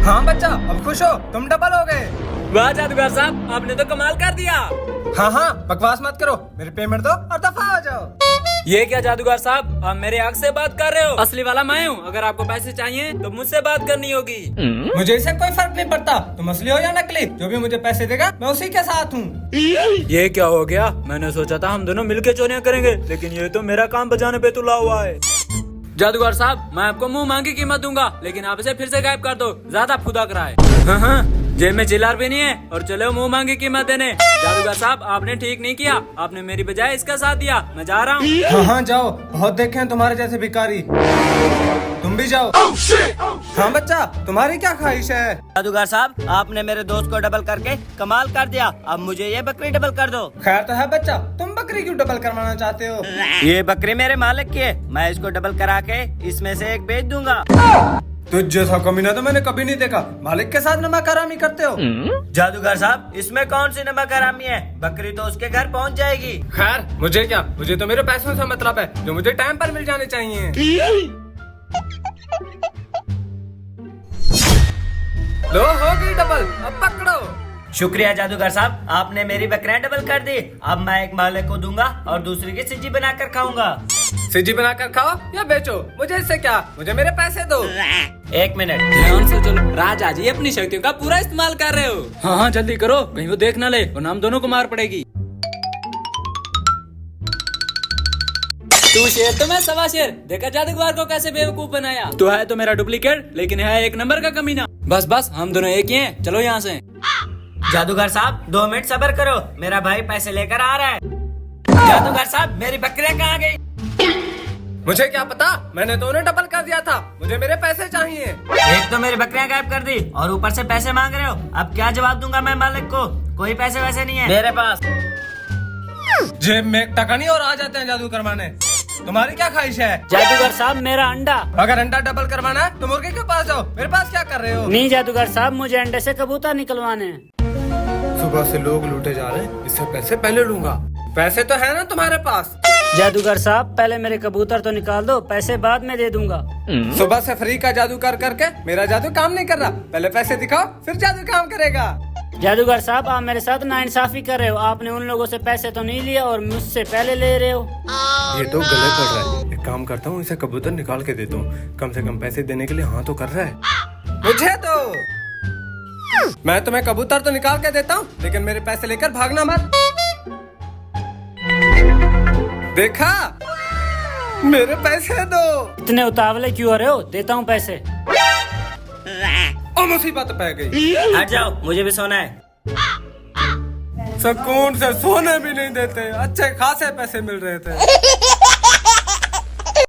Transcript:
हाँ बच्चा, अब खुश हो, तुम डबल हो गए। वाह जादूगर साहब, आपने तो कमाल कर दिया। हाँ हाँ, बकवास मत करो, मेरी पेमेंट दो और दफा हो जाओ। ये क्या जादूगर साहब, आप मेरे आग से बात कर रहे हो? असली वाला मैं हूँ। अगर आपको पैसे चाहिए तो मुझसे बात करनी होगी। मुझे इससे कोई फर्क नहीं पड़ता, तुम असली हो या नकली। जो भी मुझे पैसे देगा मैं उसी के साथ हूँ। ये क्या हो गया? मैंने सोचा था हम दोनों मिलके चोरियां करेंगे, लेकिन ये तो मेरा काम बचाने पे तुला हुआ है। जादूगर साहब, मैं आपको मुंह मांगी कीमत दूंगा, लेकिन आप इसे फिर से गायब कर दो। ज्यादा खुदा कराए। हाँ, जेब में चिल्लार भी नहीं है और चलो मुंह मांगी कीमत देने। जादूगर साहब, आपने ठीक नहीं किया, आपने मेरी बजाय इसका साथ दिया। मैं जा रहा हूँ। हाँ हाँ जाओ, बहुत देखे हैं तुम्हारे जैसे भिखारी। तुम भी जाओ। हाँ बच्चा, तुम्हारी क्या ख्वाहिश है? जादूगर साहब, आपने मेरे दोस्त को डबल करके कमाल कर दिया। अब मुझे ये बकरी डबल कर दो। खैर तो है बच्चा, तुम बकरी क्यों डबल करवाना चाहते हो? ये बकरी मेरे मालिक की है, मैं इसको डबल करा के इसमें से एक बेच दूंगा। तुझ जैसा कमीना तो मैंने कभी नहीं देखा। मालिक के साथ नमक हरामी करते हो। जादूगर साहब, इसमें कौन सी नमक हरामी है? बकरी तो उसके घर पहुंच जाएगी। खैर मुझे क्या, मुझे तो मेरे पैसों से मतलब है, जो मुझे टाइम पर मिल जाने चाहिए। लो हो गई डबल, अब पकड़ो। शुक्रिया जादूगर साहब, आपने मेरी बकरियां डबल कर दी। अब मैं एक मालिक को दूंगा और दूसरी की सिज्जी बनाकर खाऊंगा। सिजी बनाकर खाओ या बेचो, मुझे इससे क्या, मुझे मेरे पैसे दो। एक मिनट। ध्यान से चलो। राजा जी अपनी शक्तियों का पूरा इस्तेमाल कर रहे हो। हाँ हाँ जल्दी करो, कहीं वो देख ना ले और हम दोनों को मार पड़ेगी। तू शेर तो मैं सवा शेर। देखा जादूगर को कैसे बेवकूफ बनाया। तो है तो मेरा डुप्लीकेट, लेकिन है एक नंबर का कमीना। बस बस, हम दोनों एक ही हैं, चलो यहाँ से। जादूगर साहब, 2 मिनट सब्र करो, मेरा भाई पैसे लेकर आ रहा है। जादूगर साहब, मेरी बकरियां कहाँ गई? मुझे क्या पता, मैंने तो उन्हें डबल कर दिया था, मुझे मेरे पैसे चाहिए। एक तो मेरी बकरियां गायब कर दी और ऊपर से पैसे मांग रहे हो। अब क्या जवाब दूंगा मैं मालिक को? कोई पैसे वैसे नहीं है मेरे पास। जेब में एक टका नहीं और आ जाते हैं जादू करवाने। तुम्हारी क्या ख्वाहिश है? जादूगर साहब, मेरा अंडा। अगर अंडा डबल करवाना है तो मुर्गे के पास जाओ, मेरे पास क्या कर रहे हो? नहीं जादूगर साहब, मुझे अंडे से कबूतर निकलवाने हैं। सुबह से लोग लूटे जा रहे हैं, इससे पैसे पहले लूंगा। पैसे तो है ना तुम्हारे पास? जादूगर साहब, पहले मेरे कबूतर तो निकाल दो, पैसे बाद में दे दूंगा। सुबह से फ्री का जादू कर करके मेरा जादू काम नहीं कर रहा। पहले पैसे दिखाओ, फिर जादू काम करेगा। जादूगर साहब, आप मेरे साथ नाइंसाफी कर रहे हो। आपने उन लोगों से पैसे तो नहीं लिए और मुझसे पहले ले रहे हो। ये तो गलत पड़ रहा है। एक काम करता हूँ, इसे कबूतर निकाल के देता हूँ, कम से कम पैसे देने के लिए हाँ तो कर रहा है। मुझे तो मैं तुम्हें कबूतर तो निकाल के देता हूँ, लेकिन मेरे पैसे लेकर भागना मत। देखा, मेरे पैसे दो। इतने उतावले क्यों हो रहे हो? देता हूँ पैसे। ओ मुसीबत पै गई। हट जाओ, मुझे भी सोना है। सुकून से सोने भी नहीं देते, अच्छे खासे पैसे मिल रहे थे।